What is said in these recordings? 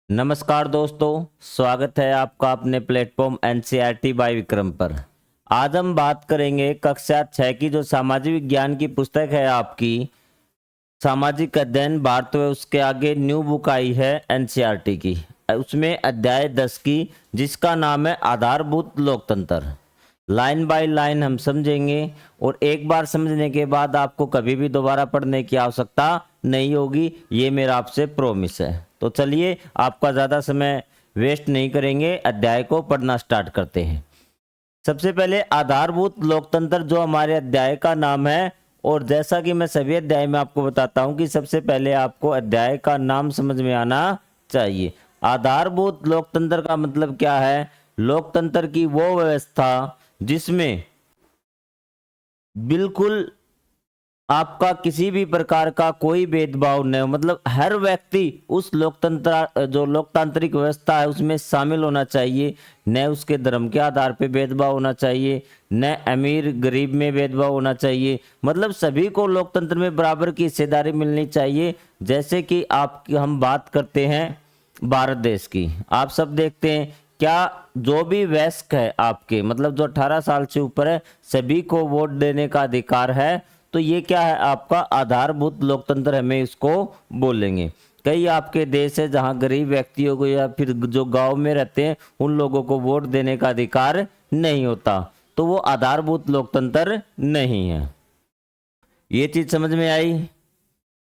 नमस्कार दोस्तों, स्वागत है आपका अपने प्लेटफॉर्म एनसीईआरटी बाय विक्रम पर। आज हम बात करेंगे कक्षा 6 की जो सामाजिक विज्ञान की पुस्तक है आपकी सामाजिक अध्ययन भारत व उसके आगे न्यू बुक आई है एनसीईआरटी की। उसमें अध्याय 10 की जिसका नाम है आधारभूत लोकतंत्र। लाइन बाय लाइन हम समझेंगे और एक बार समझने के बाद आपको कभी भी दोबारा पढ़ने की आवश्यकता नहीं होगी, ये मेरा आपसे प्रॉमिस है। तो चलिए आपका ज़्यादा समय वेस्ट नहीं करेंगे, अध्याय को पढ़ना स्टार्ट करते हैं। सबसे पहले आधारभूत लोकतंत्र जो हमारे अध्याय का नाम है, और जैसा कि मैं सभी अध्याय में आपको बताता हूं कि सबसे पहले आपको अध्याय का नाम समझ में आना चाहिए। आधारभूत लोकतंत्र का मतलब क्या है? लोकतंत्र की वो व्यवस्था जिसमें बिल्कुल आपका किसी भी प्रकार का कोई भेदभाव नहीं हो, मतलब हर व्यक्ति उस लोकतंत्र जो लोकतांत्रिक व्यवस्था है उसमें शामिल होना चाहिए। न उसके धर्म के आधार पर भेदभाव होना चाहिए, न अमीर गरीब में भेदभाव होना चाहिए, मतलब सभी को लोकतंत्र में बराबर की हिस्सेदारी मिलनी चाहिए। जैसे कि हम बात करते हैं भारत देश की, आप सब देखते हैं क्या जो भी वयस्क है आपके, मतलब जो 18 साल से ऊपर है, सभी को वोट देने का अधिकार है। तो ये क्या है? आपका आधारभूत लोकतंत्र हमें इसको बोलेंगे। कई आपके देश है जहां गरीब व्यक्तियों को या फिर जो गांव में रहते हैं उन लोगों को वोट देने का अधिकार नहीं होता, तो वो आधारभूत लोकतंत्र नहीं है। ये चीज समझ में आई?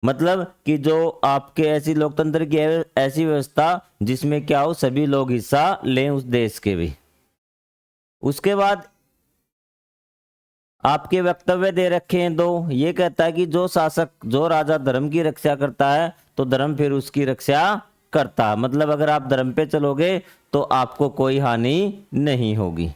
मतलब कि जो आपके ऐसी लोकतंत्र की ऐसी व्यवस्था जिसमें क्या हो, सभी लोग हिस्सा लें उस देश के भी। उसके बाद आपके वक्तव्य दे रखे हैं दो। ये कहता है कि जो शासक जो राजा धर्म की रक्षा करता है तो धर्म फिर उसकी रक्षा करता है, मतलब अगर आप धर्म पे चलोगे तो आपको कोई हानि नहीं होगी।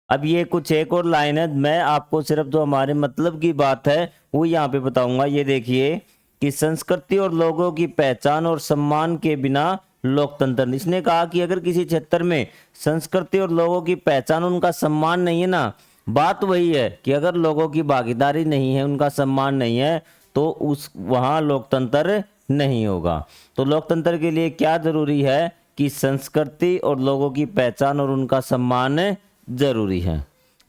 अब ये कुछ एक और लाइन है, मैं आपको सिर्फ जो हमारे मतलब की बात है वो यहाँ पे बताऊंगा। ये देखिए कि संस्कृति और लोगों की पहचान और सम्मान के बिना लोकतंत्र। इसने कहा कि अगर किसी क्षेत्र में संस्कृति और लोगों की पहचान, उनका सम्मान नहीं है ना, बात वही है कि अगर लोगों की भागीदारी नहीं है, उनका सम्मान नहीं है, तो उस वहाँ लोकतंत्र नहीं होगा। तो लोकतंत्र के लिए क्या जरूरी है कि संस्कृति और लोगों की पहचान और उनका सम्मान जरूरी है।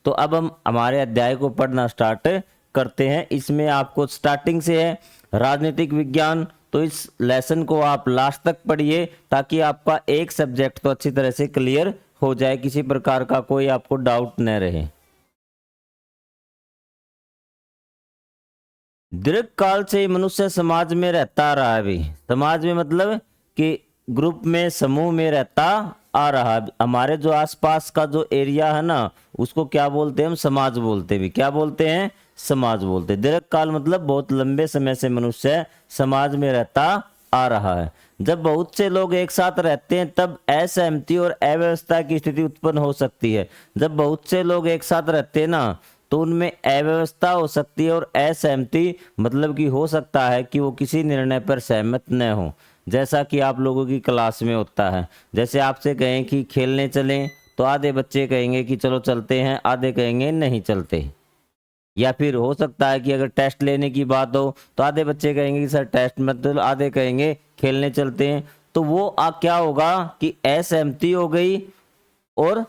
तो अब हम हमारे अध्याय को पढ़ना स्टार्ट करते हैं। इसमें आपको स्टार्टिंग से है राजनीतिक विज्ञान, तो इस लेसन को आप लास्ट तक पढ़िए ताकि आपका एक सब्जेक्ट तो अच्छी तरह से क्लियर हो जाए, किसी प्रकार का कोई आपको डाउट न रहे। दीर्घ काल से मनुष्य समाज में रहता रहा है। भी समाज में मतलब कि ग्रुप में, समूह में रहता आ रहा है। हमारे जो आसपास का जो एरिया है ना, उसको क्या बोलते हैं? हम समाज बोलते हैं। भी क्या बोलते हैं? समाज बोलते हैं। दीर्घ काल मतलब बहुत लंबे समय से मनुष्य समाज में रहता आ रहा है। जब बहुत से लोग एक साथ रहते हैं तब असहमति और अव्यवस्था की स्थिति उत्पन्न हो सकती है। जब बहुत से लोग एक साथ रहते हैं ना तो उनमें अव्यवस्था हो सकती है, और असहमति मतलब कि हो सकता है कि वो किसी निर्णय पर सहमत न हो। जैसा कि आप लोगों की क्लास में होता है, जैसे आपसे कहें कि खेलने चलें तो आधे बच्चे कहेंगे कि चलो चलते हैं, आधे कहेंगे नहीं चलते। या फिर हो सकता है कि अगर टेस्ट लेने की बात हो तो आधे बच्चे कहेंगे कि सर टेस्ट मत दो, आधे कहेंगे खेलने चलते हैं। तो वो क्या होगा कि असहमति हो गई और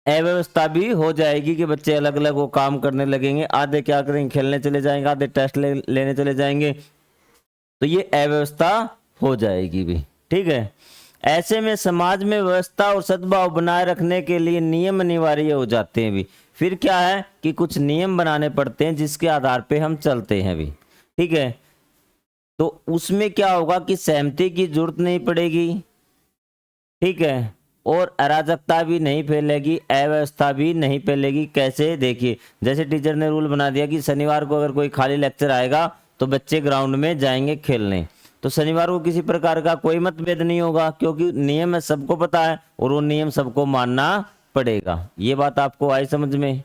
अव्यवस्था भी हो जाएगी कि बच्चे अलग अलग वो काम करने लगेंगे। आधे क्या करेंगे? खेलने चले जाएंगे, आधे टेस्ट लेने चले जाएंगे। तो ये अव्यवस्था हो जाएगी भी। ठीक है, ऐसे में समाज में व्यवस्था और सद्भाव बनाए रखने के लिए नियम अनिवार्य हो जाते हैं भी। फिर क्या है कि कुछ नियम बनाने पड़ते हैं जिसके आधार पे हम चलते हैं भी। ठीक है, तो उसमें क्या होगा कि सहमति की जरूरत नहीं पड़ेगी। ठीक है, और अराजकता भी नहीं फैलेगी, अव्यवस्था भी नहीं फैलेगी। कैसे? देखिए, जैसे टीचर ने रूल बना दिया कि शनिवार को अगर कोई खाली लेक्चर आएगा तो बच्चे ग्राउंड में जाएंगे खेलने, तो शनिवार को किसी प्रकार का कोई मतभेद नहीं होगा क्योंकि नियम है, सबको पता है, और वो नियम सबको मानना पड़ेगा। ये बात आपको आई समझ में?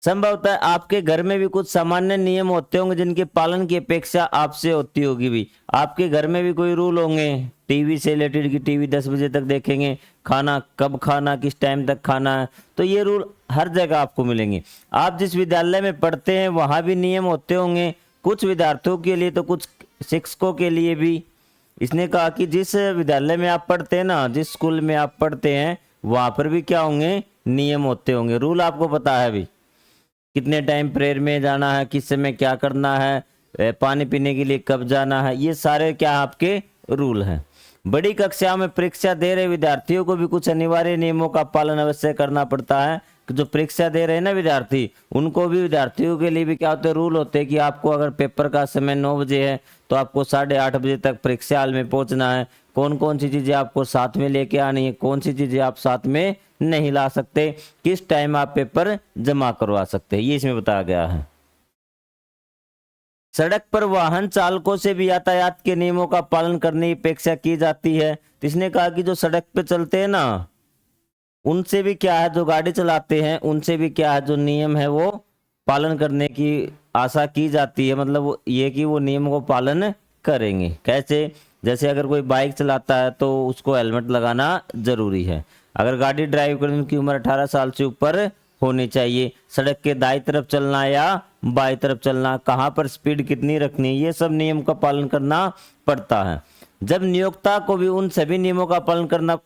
संभवतः आपके घर में भी कुछ सामान्य नियम होते होंगे जिनके पालन की अपेक्षा आपसे होती होगी भी। आपके घर में भी कोई रूल होंगे टीवी से रिलेटेड कि टीवी 10 बजे तक देखेंगे, खाना कब खाना, किस टाइम तक खाना है। तो ये रूल हर जगह आपको मिलेंगे। आप जिस विद्यालय में पढ़ते हैं वहां भी नियम होते होंगे, कुछ विद्यार्थियों के लिए तो कुछ शिक्षकों के लिए भी। इसने कहा कि जिस विद्यालय में आप पढ़ते हैं ना, जिस स्कूल में आप पढ़ते हैं, वहां पर भी क्या होंगे, नियम होते होंगे। रूल आपको पता है अभी, कितने टाइम प्रेयर में जाना है, किस समय क्या करना है, पानी पीने के लिए कब जाना है, ये सारे क्या आपके रूल हैं। बड़ी कक्षा में परीक्षा दे रहे विद्यार्थियों को भी कुछ अनिवार्य नियमों का पालन अवश्य करना पड़ता है। कि जो परीक्षा दे रहे हैं ना विद्यार्थी, उनको भी, विद्यार्थियों के लिए भी क्या होते हैं, रूल होते हैं कि आपको अगर पेपर का समय 9 बजे है तो आपको 8:30 बजे तक परीक्षा हॉल में पहुंचना है। कौन कौन सी चीजें आपको साथ में लेके आनी है, कौन सी चीजें आप साथ में नहीं ला सकते, किस टाइम आप पेपर जमा करवा सकते हैं, ये इसमें बताया गया है। सड़क पर वाहन चालकों से भी यातायात के नियमों का पालन करने की अपेक्षा की जाती है। तो इसने कहा कि जो सड़क पे चलते हैं ना, उनसे भी क्या है, जो गाड़ी चलाते हैं उनसे भी क्या है, जो नियम है वो पालन करने की आशा की जाती है। मतलब ये कि वो नियम को पालन करेंगे। कैसे? जैसे अगर कोई बाइक चलाता है तो उसको हेलमेट लगाना जरूरी है। अगर गाड़ी ड्राइव करने की उम्र 18 साल से ऊपर होनी चाहिए। सड़क के दाईं तरफ चलना या बाईं तरफ चलना, कहाँ पर स्पीड कितनी रखनी, ये सब नियम का पालन करना पड़ता है। जब नियोक्ता को भी उन सभी नियमों का पालन करना,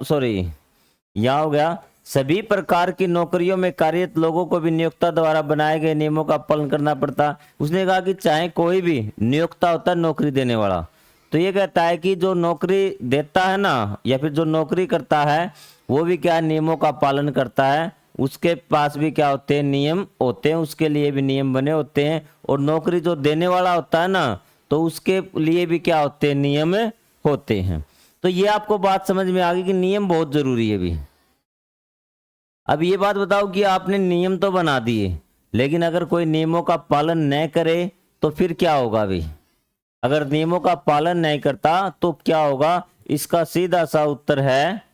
यहाँ हो गया, सभी प्रकार की नौकरियों में कार्यरत लोगों को भी नियोक्ता द्वारा बनाए गए नियमों का पालन करना पड़ता। उसने कहा कि चाहे कोई भी नियोक्ता होता है नौकरी देने वाला, तो ये कहता है कि जो नौकरी देता है ना, या फिर जो नौकरी करता है, वो भी क्या नियमों का पालन करता है। उसके पास भी क्या होते हैं, नियम होते हैं, उसके लिए भी नियम बने होते हैं। और नौकरी जो देने वाला होता है ना, तो उसके लिए भी क्या होते हैं, नियम होते हैं। तो ये आपको बात समझ में आ गई कि नियम बहुत जरूरी है भी। अब ये बात बताओ कि आपने नियम तो बना दिए, लेकिन अगर कोई नियमों का पालन न करे तो फिर क्या होगा भी? अगर नियमों का पालन नहीं करता तो क्या होगा? इसका सीधा सा उत्तर है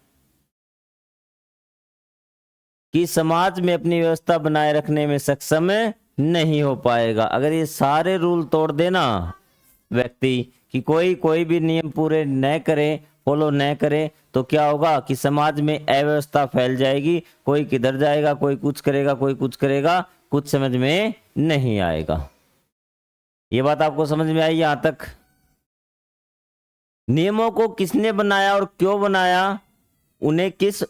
कि समाज में अपनी व्यवस्था बनाए रखने में सक्षम नहीं हो पाएगा। अगर ये सारे रूल तोड़ देना व्यक्ति, कि कोई भी नियम पूरे न करे, फॉलो न करे, तो क्या होगा कि समाज में अव्यवस्था फैल जाएगी। कोई किधर जाएगा, कोई कुछ करेगा, कोई कुछ करेगा, कुछ समझ में नहीं आएगा। ये बात आपको समझ में आई यहां तक? नियमों को किसने बनाया और क्यों बनाया, उन्हें किस,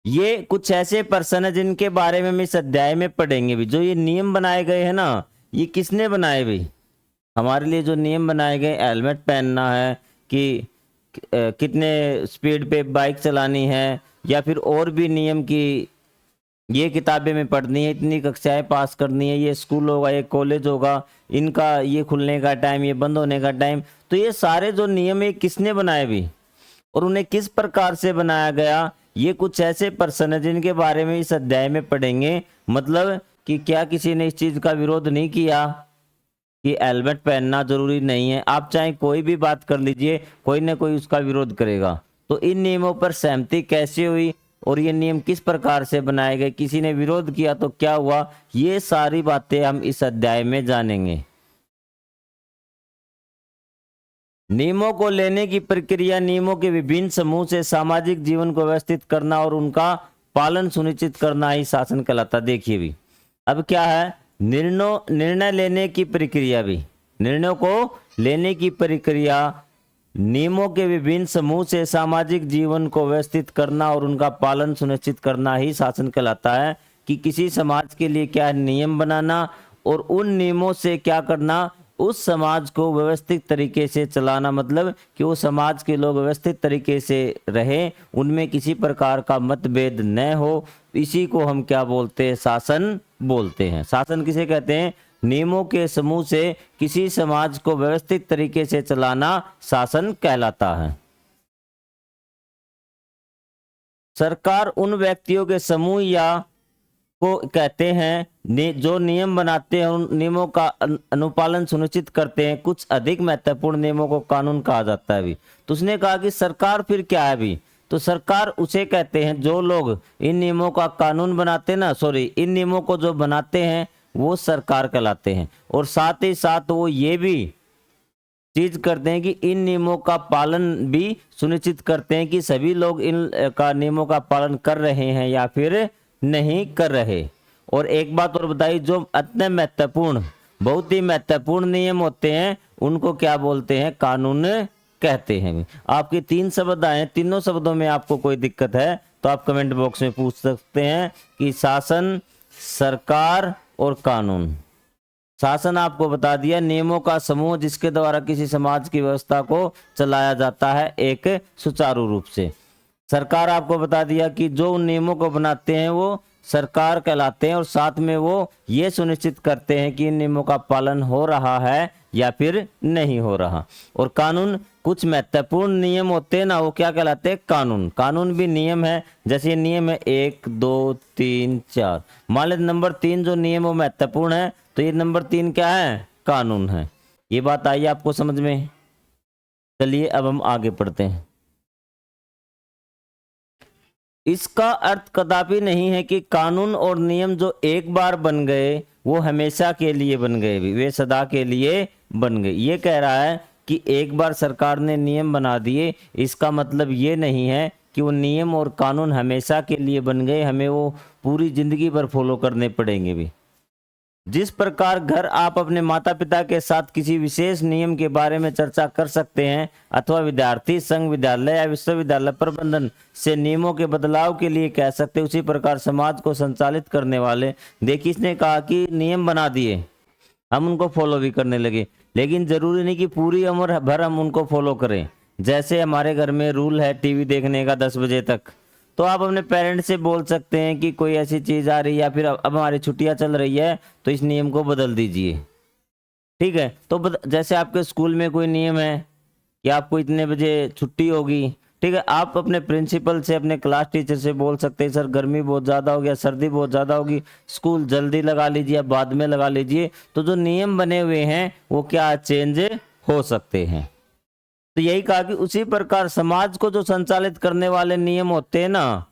ये कुछ ऐसे पर्सन है जिनके बारे में हम इस अध्याय में पढ़ेंगे भी। जो ये नियम बनाए गए हैं ना, ये किसने बनाए भी? हमारे लिए जो नियम बनाए गए, हेलमेट पहनना है, कि कितने स्पीड पे बाइक चलानी है, या फिर और भी नियम की ये किताबें में पढ़नी है, इतनी कक्षाएं पास करनी है, ये स्कूल होगा, ये कॉलेज होगा, इनका ये खुलने का टाइम, ये बंद होने का टाइम, तो ये सारे जो नियम है किसने बनाए भी और उन्हें किस प्रकार से बनाया गया, ये कुछ ऐसे पर्सन है जिनके बारे में इस अध्याय में पढ़ेंगे। मतलब कि क्या किसी ने इस चीज का विरोध नहीं किया कि हेलमेट पहनना जरूरी नहीं है? आप चाहे कोई भी बात कर लीजिए, कोई ना कोई उसका विरोध करेगा। तो इन नियमों पर सहमति कैसे हुई और ये नियम किस प्रकार से बनाए गए, किसी ने विरोध किया तो क्या हुआ, ये सारी बातें हम इस अध्याय में जानेंगे। नियमों को लेने की प्रक्रिया, नियमों के विभिन्न समूह से सामाजिक जीवन को व्यवस्थित करना और उनका पालन सुनिश्चित करना ही शासन कहलाता। देखिए भी अब क्या है, निर्णय लेने की प्रक्रिया भी, निर्णयों को लेने की प्रक्रिया, नियमों के विभिन्न समूह से सामाजिक जीवन को व्यवस्थित करना और उनका पालन सुनिश्चित करना ही शासन कहलाता है। कि किसी समाज के लिए क्या नियम बनाना और उन नियमों से क्या करना, उस समाज को व्यवस्थित तरीके से चलाना। मतलब कि वो समाज के लोग व्यवस्थित तरीके से रहें, उनमें किसी प्रकार का मतभेद न हो, इसी को हम क्या बोलते हैं, शासन बोलते हैं। शासन किसे कहते हैं? नियमों के समूह से किसी समाज को व्यवस्थित तरीके से चलाना शासन कहलाता है। सरकार उन व्यक्तियों के समूह या को कहते हैं जो नियम बनाते हैं, उन नियमों का अनुपालन सुनिश्चित करते हैं। कुछ अधिक महत्वपूर्ण नियमों को कानून कहा जाता है भी। तो उसने कहा कि सरकार फिर क्या है भी? तो सरकार उसे कहते हैं जो लोग इन नियमों का कानून बनाते हैं ना, इन नियमों को जो बनाते हैं वो सरकार कहलाते हैं। और साथ ही साथ वो ये भी चीज करते हैं कि इन नियमों का पालन भी सुनिश्चित करते हैं कि सभी लोग इन का नियमों का पालन कर रहे हैं या फिर नहीं कर रहे। और एक बात और बताइए, जो अत्यंत महत्वपूर्ण, बहुत ही महत्वपूर्ण नियम होते हैं, उनको क्या बोलते हैं, कानून कहते हैं। आपके 3 शब्द आए, तीनों शब्दों में आपको कोई दिक्कत है तो आप कमेंट बॉक्स में पूछ सकते हैं कि शासन, सरकार और कानून। शासन आपको बता दिया, नियमों का समूह जिसके द्वारा किसी समाज की व्यवस्था को चलाया जाता है एक सुचारू रूप से। सरकार आपको बता दिया कि जो उन नियमों को बनाते हैं वो सरकार कहलाते हैं, और साथ में वो ये सुनिश्चित करते हैं कि इन नियमों का पालन हो रहा है या फिर नहीं हो रहा। और कानून, कुछ महत्वपूर्ण नियम होते हैं ना, वो क्या कहलाते हैं, कानून। कानून भी नियम है, जैसे ये नियम है 1 2 3 4। मान लें नंबर 3 जो नियम वो महत्वपूर्ण है, तो ये नंबर 3 क्या है, कानून है। ये बात आई आपको समझ में? चलिए अब हम आगे पढ़ते हैं। इसका अर्थ कदापि नहीं है कि कानून और नियम जो एक बार बन गए वो हमेशा के लिए बन गए, भी वे सदा के लिए बन गए। ये कह रहा है कि एक बार सरकार ने नियम बना दिए, इसका मतलब ये नहीं है कि वो नियम और कानून हमेशा के लिए बन गए, हमें वो पूरी जिंदगी भर फॉलो करने पड़ेंगे भी। जिस प्रकार घर आप अपने माता पिता के साथ किसी विशेष नियम के बारे में चर्चा कर सकते हैं, अथवा विद्यार्थी संघ, विद्यालय या विश्वविद्यालय प्रबंधन से नियमों के बदलाव के लिए कह सकते हैं, उसी प्रकार समाज को संचालित करने वाले, देखिए इसने कहा कि नियम बना दिए, हम उनको फॉलो भी करने लगे, लेकिन जरूरी नहीं कि पूरी उम्र भर हम उनको फॉलो करें। जैसे हमारे घर में रूल है टीवी देखने का 10 बजे तक, तो आप अपने पेरेंट्स से बोल सकते हैं कि कोई ऐसी चीज़ आ रही है या फिर अब हमारी छुट्टियां चल रही है तो इस नियम को बदल दीजिए, ठीक है। तो जैसे आपके स्कूल में कोई नियम है कि आपको इतने बजे छुट्टी होगी, ठीक है, आप अपने प्रिंसिपल से, अपने क्लास टीचर से बोल सकते हैं सर गर्मी बहुत ज़्यादा हो गया, सर्दी बहुत ज़्यादा होगी, स्कूल जल्दी लगा लीजिए या बाद में लगा लीजिए। तो जो नियम बने हुए हैं वो क्या चेंज हो सकते हैं। तो यही कहा कि उसी प्रकार समाज को जो संचालित करने वाले नियम होते हैं ना,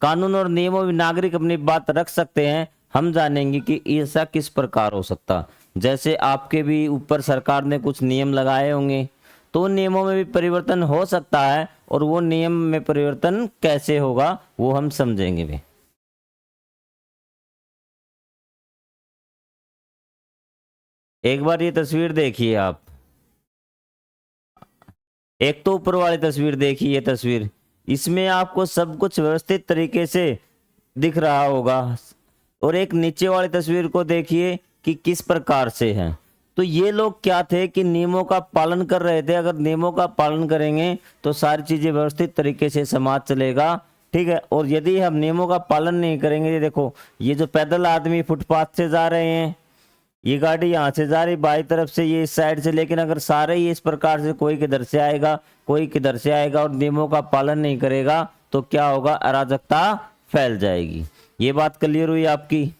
कानून और नियमों में नागरिक अपनी बात रख सकते हैं। हम जानेंगे कि ऐसा किस प्रकार हो सकता। जैसे आपके भी ऊपर सरकार ने कुछ नियम लगाए होंगे, तो उन नियमों में भी परिवर्तन हो सकता है, और वो नियम में परिवर्तन कैसे होगा वो हम समझेंगे भी। एक बार ये तस्वीर देखिए आप, एक तो ऊपर वाली तस्वीर देखिए, ये तस्वीर, इसमें आपको सब कुछ व्यवस्थित तरीके से दिख रहा होगा, और एक नीचे वाली तस्वीर को देखिए कि किस प्रकार से है। तो ये लोग क्या थे कि नियमों का पालन कर रहे थे। अगर नियमों का पालन करेंगे तो सारी चीजें व्यवस्थित तरीके से समाज चलेगा, ठीक है। और यदि हम नियमों का पालन नहीं करेंगे, ये देखो ये जो पैदल आदमी फुटपाथ से जा रहे हैं, ये गाड़ी यहाँ से जा रही बाई तरफ से, ये इस साइड से, लेकिन अगर सारे ही इस प्रकार से, कोई किधर से आएगा कोई किधर से आएगा, और नियमों का पालन नहीं करेगा तो क्या होगा, अराजकता फैल जाएगी। ये बात क्लियर हुई आपकी?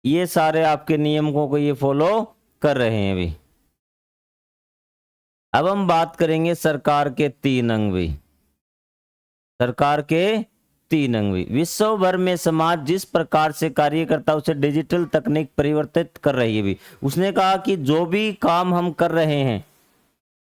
ये सारे आपके नियमों को ये फॉलो कर रहे हैं भी। अब हम बात करेंगे सरकार के 3 अंग भी। सरकार के 3 अंग भी। विश्व भर में समाज जिस प्रकार से कार्य करता है उसे डिजिटल तकनीक परिवर्तित कर रही है भी। उसने कहा कि जो भी काम हम कर रहे हैं,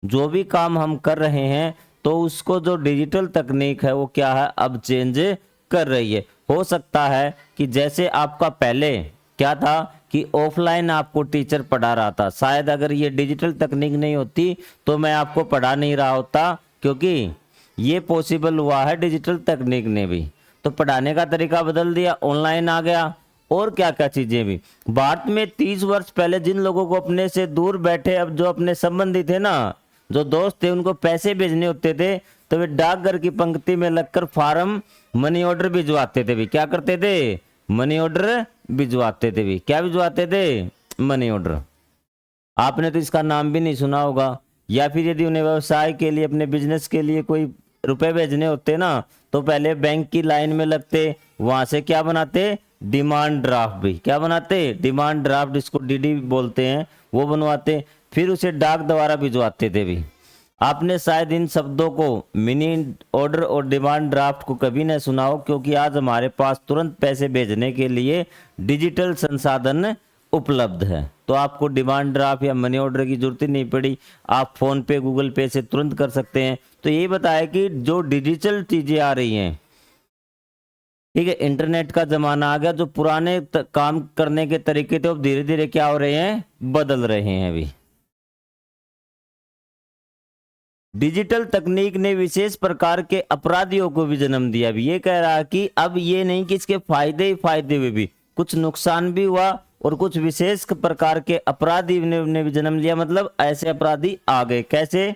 जो भी काम हम कर रहे हैं, तो उसको जो डिजिटल तकनीक है वो क्या है, अब चेंज कर रही है। हो सकता है कि जैसे आपका पहले क्या था कि ऑफलाइन आपको टीचर पढ़ा रहा था, शायद अगर ये डिजिटल तकनीक नहीं होती तो मैं आपको पढ़ा नहीं रहा होता, क्योंकि ये पॉसिबल हुआ है डिजिटल तकनीक ने भी। तो पढ़ाने का तरीका बदल दिया, ऑनलाइन आ गया, और क्या क्या चीजें भी। भारत में 30 वर्ष पहले जिन लोगों को अपने से दूर बैठे, अब जो अपने संबंधी थे ना, जो दोस्त थे, उनको पैसे भेजने होते थे तो वे डाकघर की पंक्ति में लगकर फार्म मनी ऑर्डर भिजवाते थे भी। क्या करते थे, मनी ऑर्डर भिजवाते थे भी। क्या भिजवाते थे, मनी ऑर्डर। आपने तो इसका नाम भी नहीं सुना होगा। या फिर यदि उन्हें व्यवसाय के लिए, अपने बिजनेस के लिए कोई रुपए भेजने होते ना, तो पहले बैंक की लाइन में लगते, वहां से क्या बनाते, डिमांड ड्राफ्ट भी। क्या बनाते, डिमांड ड्राफ्ट, जिसको डीडी बोलते हैं, वो बनवाते, फिर उसे डाक द्वारा भिजवाते थे भी। आपने शायद इन शब्दों को, मिनी ऑर्डर और डिमांड ड्राफ्ट को, कभी न सुना हो, क्योंकि आज हमारे पास तुरंत पैसे भेजने के लिए डिजिटल संसाधन उपलब्ध है। तो आपको डिमांड ड्राफ्ट या मनी ऑर्डर की जरूरत ही नहीं पड़ी, आप फोन पे, गूगल पे से तुरंत कर सकते हैं। तो ये बताया कि जो डिजिटल चीजें आ रही हैं, ठीक है, इंटरनेट का जमाना आ गया, जो पुराने काम करने के तरीके थे वो धीरे धीरे क्या हो रहे हैं, बदल रहे हैं अभी। डिजिटल तकनीक ने विशेष प्रकार के अपराधियों को भी जन्म दिया। अभी ये कह रहा है कि अब ये नहीं कि इसके फायदे ही फायदे हुए, भी कुछ नुकसान भी हुआ और कुछ विशेष प्रकार के अपराधी ने भी जन्म लिया। मतलब ऐसे अपराधी आ गए, कैसे,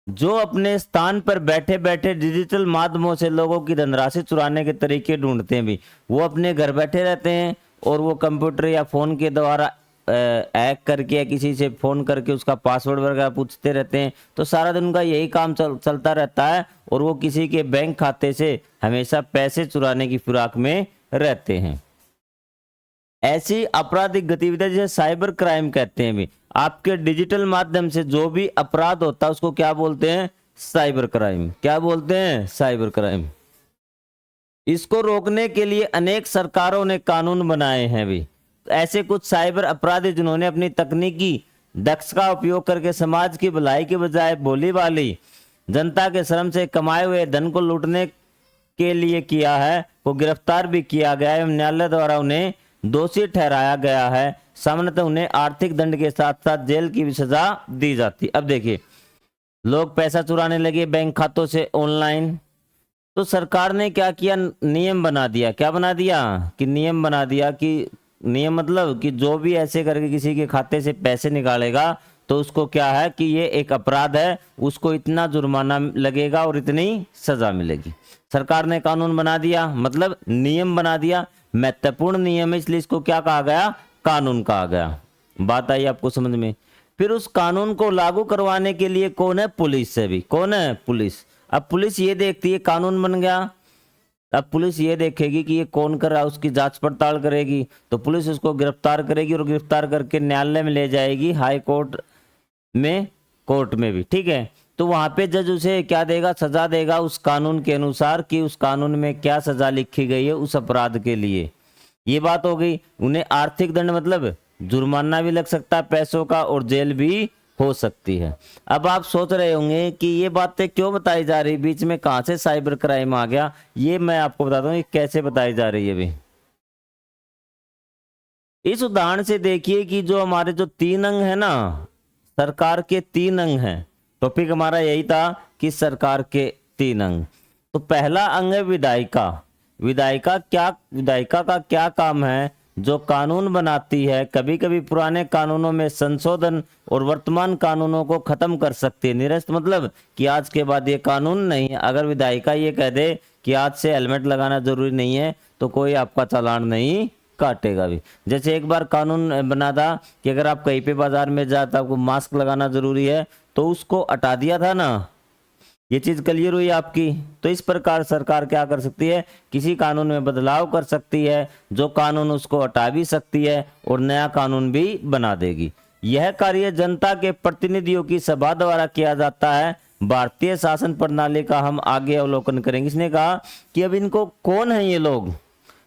जो अपने स्थान पर बैठे बैठे डिजिटल माध्यमों से लोगों की धनराशि चुराने के तरीके ढूंढते हैं। भी वो अपने घर बैठे रहते हैं और वो कंप्यूटर या फोन के द्वारा हैक करके या किसी से फोन करके उसका पासवर्ड वगैरह पूछते रहते हैं। तो सारा दिन उनका यही काम चलता रहता है और वो किसी के बैंक खाते से हमेशा पैसे चुराने की फिराक में रहते हैं। ऐसी आपराधिक गतिविधियां जिसे साइबर क्राइम कहते हैं। भी आपके डिजिटल माध्यम से जो भी अपराध होता है उसको क्या बोलते हैं, साइबर क्राइम। क्या बोलते हैं, साइबर क्राइम। इसको रोकने के लिए अनेक सरकारों ने कानून बनाए हैं। भी ऐसे कुछ साइबर अपराधी जिन्होंने अपनी तकनीकी दक्षता का उपयोग करके समाज की भलाई के बजाय भोली भाली जनता के श्रम से कमाए हुए धन को लूटने के लिए किया है, को गिरफ्तार भी किया गया है। न्यायालय द्वारा उन्हें दोषी ठहराया गया है। सामान्यतः उन्हें आर्थिक दंड के साथ साथ जेल की भी सजा दी जाती। अब देखिए, लोग पैसा चुराने लगे बैंक खातों से ऑनलाइन, तो सरकार ने क्या किया, नियम बना दिया। क्या बना दिया, कि नियम बना दिया कि नियम मतलब कि जो भी ऐसे करके किसी के खाते से पैसे निकालेगा तो उसको क्या है कि ये एक अपराध है, उसको इतना जुर्माना लगेगा और इतनी सजा मिलेगी। सरकार ने कानून बना दिया, मतलब नियम बना दिया। महत्वपूर्ण नियम है, इसलिए इसको क्या कहा गया, कानून कहा गया। बात आई आपको समझ में। फिर उस कानून को लागू करवाने के लिए कौन है, पुलिस है। भी कौन है, पुलिस। अब पुलिस ये देखती है कानून बन गया, अब पुलिस ये देखेगी कि ये कौन कर रहा है, उसकी जांच पड़ताल करेगी। तो पुलिस उसको गिरफ्तार करेगी और गिरफ्तार करके न्यायालय में ले जाएगी, हाई कोर्ट में, कोर्ट में भी, ठीक है। तो वहां पे जज उसे क्या देगा, सजा देगा उस कानून के अनुसार कि उस कानून में क्या सजा लिखी गई है उस अपराध के लिए। ये बात हो गई। उन्हें आर्थिक दंड मतलब जुर्माना भी लग सकता है पैसों का और जेल भी हो सकती है। अब आप सोच रहे होंगे कि ये बातें क्यों बताई जा रही, बीच में कहां से साइबर क्राइम आ गया। ये मैं आपको बताता हूँ ये कैसे बताई जा रही है। भी इस उदाहरण से देखिए कि जो हमारे जो 3 अंग है ना, सरकार के 3 अंग हैं। टॉपिक हमारा यही था कि सरकार के 3 अंग। तो पहला अंग है विधायिका। विधायिका का क्या काम है, जो कानून बनाती है, कभी कभी पुराने कानूनों में संशोधन और वर्तमान कानूनों को खत्म कर सकती है। निरस्त मतलब कि आज के बाद ये कानून नहीं है। अगर विधायिका ये कह दे कि आज से हेलमेट लगाना जरूरी नहीं है तो कोई आपका चालान नहीं काटेगा। भी जैसे एक बार कानून बना था कि अगर आप कहीं पे बाजार में जाते आपको मास्क लगाना जरूरी है, तो उसको हटा दिया था ना। ये चीज क्लियर हुई आपकी। तो इस प्रकार सरकार क्या कर सकती है, किसी कानून में बदलाव कर सकती है, जो कानून उसको हटा भी सकती है और नया कानून भी बना देगी। यह कार्य जनता के प्रतिनिधियों की सभा द्वारा किया जाता है। भारतीय शासन प्रणाली का हम आगे अवलोकन करेंगे। इसने कहा कि अब इनको कौन है ये लोग,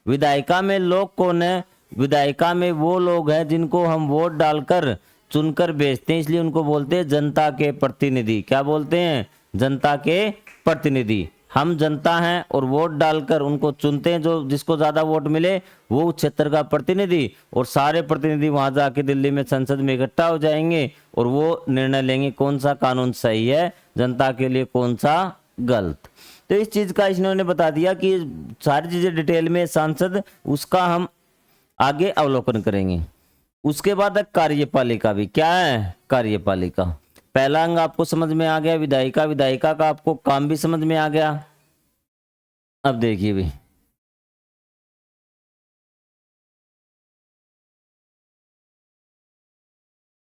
विधायिका में लोग कौन है, विधायिका में वो लोग हैं जिनको हम वोट डालकर चुनकर भेजते हैं, इसलिए उनको बोलते हैं जनता के प्रतिनिधि। क्या बोलते हैं, जनता के प्रतिनिधि। हम जनता हैं और वोट डालकर उनको चुनते हैं, जो जिसको ज्यादा वोट मिले वो उस क्षेत्र का प्रतिनिधि, और सारे प्रतिनिधि वहां जाके दिल्ली में संसद में इकट्ठा हो जाएंगे और वो निर्णय लेंगे कौन सा कानून सही है जनता के लिए, कौन सा गलत। तो इस चीज का इन्होंने बता दिया कि सारी चीजें डिटेल में सांसद, उसका हम आगे अवलोकन करेंगे। उसके बाद कार्यपालिका। भी क्या है, कार्यपालिका। पहला अंग आपको समझ में आ गया, विधायिका। विधायिका का आपको काम भी समझ में आ गया। अब देखिए भी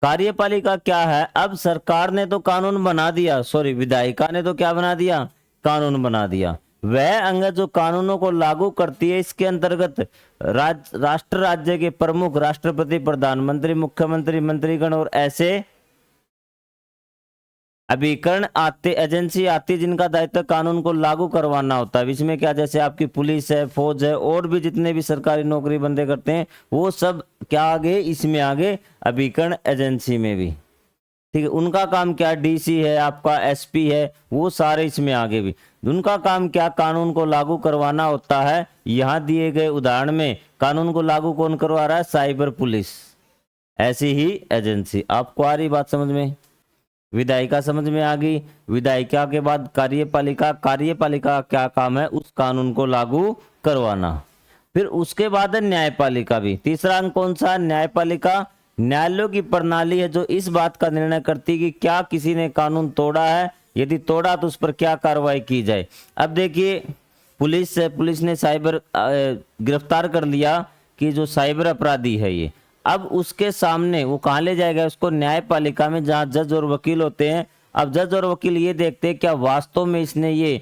कार्यपालिका क्या है। अब सरकार ने तो कानून बना दिया, सॉरी विधायिका ने तो क्या बना दिया, कानून बना दिया। वह अंग जो कानूनों को लागू करती है, इसके अंतर्गत राष्ट्र राज्य के प्रमुख, राष्ट्रपति, प्रधानमंत्री, मुख्यमंत्री, मंत्रीगण और ऐसे अभिकरण आते, एजेंसी आती जिनका दायित्व कानून को लागू करवाना होता है। इसमें क्या, जैसे आपकी पुलिस है, फौज है, और भी जितने भी सरकारी नौकरी बंदे करते हैं वो सब क्या आगे, इसमें आगे अभिकरण एजेंसी में भी। ठीक है, उनका काम क्या, डीसी है आपका, एसपी है, वो सारे इसमें आगे भी उनका काम क्या, कानून को लागू करवाना होता है। यहाँ दिए गए उदाहरण में कानून को लागू कौन करवा रहा है, साइबर पुलिस, ऐसी ही एजेंसी। आपको आ रही बात समझ में? विधायिका समझ में आ गई। विधायिका के बाद कार्यपालिका, कार्यपालिका का क्या काम है, उस कानून को लागू करवाना। फिर उसके बाद है न्यायपालिका भी। तीसरा अंग कौन सा, न्यायपालिका। न्यायालयों की प्रणाली है जो इस बात का निर्णय करती है कि क्या किसी ने कानून तोड़ा है, यदि तोड़ा तो उस पर क्या कार्रवाई की जाए। अब देखिए, पुलिस ने साइबर गिरफ्तार कर लिया कि जो साइबर अपराधी है ये, अब उसके सामने वो कहाँ ले जाएगा, उसको न्यायपालिका में, जहाँ जज और वकील होते हैं। अब जज और वकील ये देखते हैं क्या वास्तव में इसने ये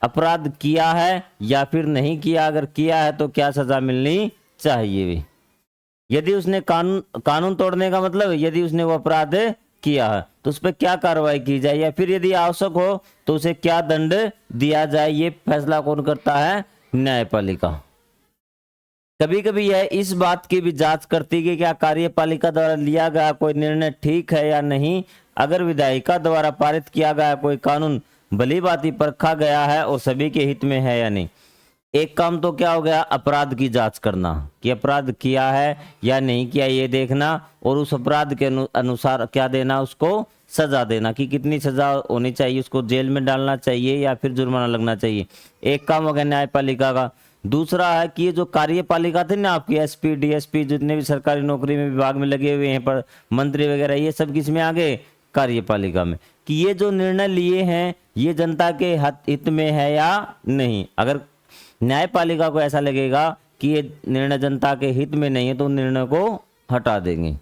अपराध किया है या फिर नहीं किया। अगर किया है तो क्या सजा मिलनी चाहिए। यदि उसने कानून तोड़ने का मतलब यदि उसने वो अपराध किया है तो उस पर क्या कार्रवाई की जाए, या फिर यदि आवश्यक हो तो उसे क्या दंड दिया जाए। ये फैसला कौन करता है, न्यायपालिका। कभी कभी यह इस बात की भी जांच करती है कि क्या कार्यपालिका द्वारा लिया गया कोई निर्णय ठीक है या नहीं। अगर विधायिका द्वारा पारित किया गया कोई कानून भली भांति परखा गया है और सभी के हित में है या नहीं। एक काम तो क्या हो गया, अपराध की जांच करना कि अपराध किया है या नहीं किया, ये देखना, और उस अपराध के अनुसार क्या देना, उसको सजा देना कि कितनी सजा होनी चाहिए, उसको जेल में डालना चाहिए या फिर जुर्माना लगना चाहिए। एक काम हो गया न्यायपालिका का। दूसरा है कि ये जो कार्यपालिका थे ना आपकी, एसपी डीएसपी जितने भी सरकारी नौकरी में विभाग में लगे हुए हैं, पर मंत्री वगैरह, ये सब किस में आ गए, कार्यपालिका में। कि ये जो निर्णय लिए हैं ये जनता के हित में है या नहीं। अगर न्यायपालिका को ऐसा लगेगा कि ये निर्णय जनता के हित में नहीं है तो निर्णय को हटा देंगे।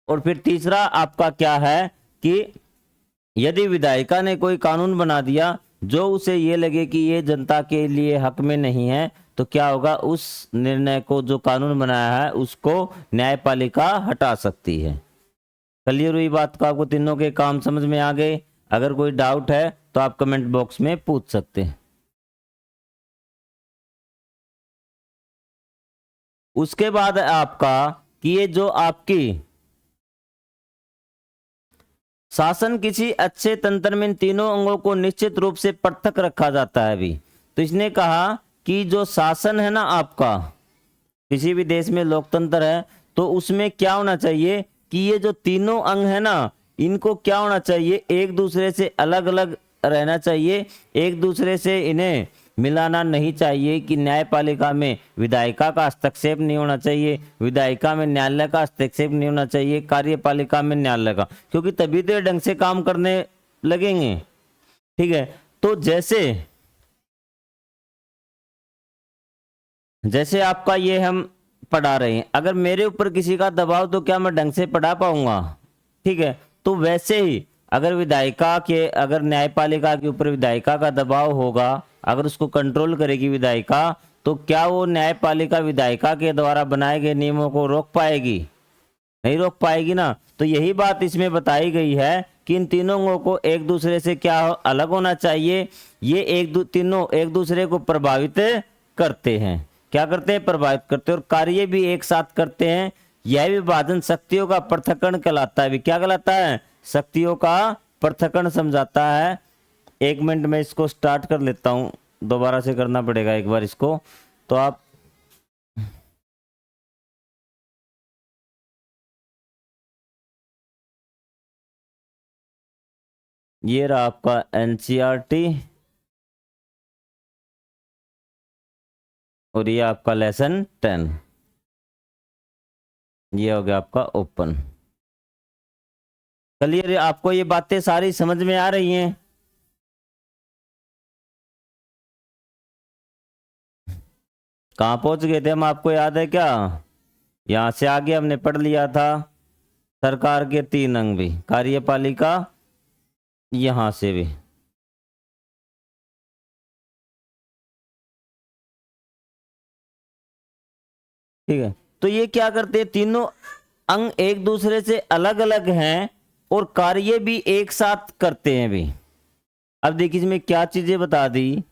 और फिर तीसरा आपका क्या है कि यदि विधायिका ने कोई कानून बना दिया जो उसे ये लगे कि ये जनता के लिए हक में नहीं है, तो क्या होगा, उस निर्णय को, जो कानून बनाया है उसको न्यायपालिका हटा सकती है। क्लियर हुई बात को? आपको तीनों के काम समझ में आ गए? अगर कोई डाउट है तो आप कमेंट बॉक्स में पूछ सकते हैं। उसके बाद आपका कि ये जो आपकी शासन किसी अच्छे तंत्र में इन तीनों अंगों को निश्चित रूप से पृथक रखा जाता है। अभी तो इसने कहा कि जो शासन है ना आपका, किसी भी देश में लोकतंत्र है तो उसमें क्या होना चाहिए कि ये जो तीनों अंग है ना, इनको क्या होना चाहिए, एक दूसरे से अलग अलग रहना चाहिए, एक दूसरे से इन्हें मिलाना नहीं चाहिए। कि न्यायपालिका में विधायिका का हस्तक्षेप नहीं होना चाहिए, विधायिका में न्यायालय का हस्तक्षेप नहीं होना चाहिए, कार्यपालिका में न्यायालय का, क्योंकि तभी तो ये ढंग से काम करने लगेंगे। ठीक है, तो जैसे आपका ये हम पढ़ा रहे हैं, अगर मेरे ऊपर किसी का दबाव तो क्या मैं ढंग से पढ़ा पाऊंगा। ठीक है, तो वैसे ही अगर अगर न्यायपालिका के ऊपर विधायिका का दबाव होगा, अगर उसको कंट्रोल करेगी विधायिका, तो क्या वो न्यायपालिका विधायिका के द्वारा बनाए गए नियमों को रोक पाएगी? नहीं रोक पाएगी ना। तो यही बात इसमें बताई गई है कि इन तीनों को एक दूसरे से क्या अलग होना चाहिए। ये तीनों एक दूसरे को प्रभावित करते हैं। क्या करते हैं? प्रभावित करते हैं और कार्य भी एक साथ करते हैं। यह विभाजन शक्तियों का पृथक्करण कहलाता है। क्या कहलाता है? शक्तियों का पृथक्करण समझाता है। 1 मिनट में इसको स्टार्ट कर लेता हूं, दोबारा से करना पड़ेगा एक बार इसको। तो आप ये रहा आपका एनसीईआरटी और ये आपका लेसन 10, ये हो गया आपका ओपन। क्लियर? आपको ये बातें सारी समझ में आ रही हैं? कहाँ पहुंच गए थे हम, आपको याद है क्या? यहां से आगे हमने पढ़ लिया था सरकार के 3 अंग भी, कार्यपालिका यहां से भी। ठीक है, तो ये क्या करते हैं, तीनों अंग एक दूसरे से अलग अलग हैं और कार्य भी एक साथ करते हैं भी। अब देखिए इसमें क्या चीजें बता दी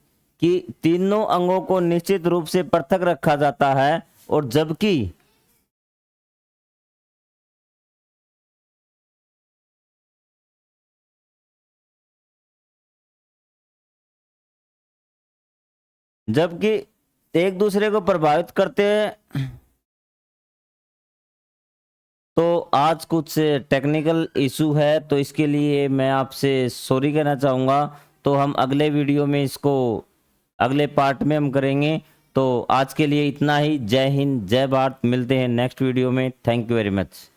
कि तीनों अंगों को निश्चित रूप से पृथक रखा जाता है, और जबकि जबकि एक दूसरे को प्रभावित करते हैं। तो आज कुछ टेक्निकल इशू है, तो इसके लिए मैं आपसे सॉरी कहना चाहूँगा। तो हम अगले वीडियो में इसको अगले पार्ट में हम करेंगे। तो आज के लिए इतना ही। जय हिंद, जय भारत। मिलते हैं नेक्स्ट वीडियो में। Thank you very much.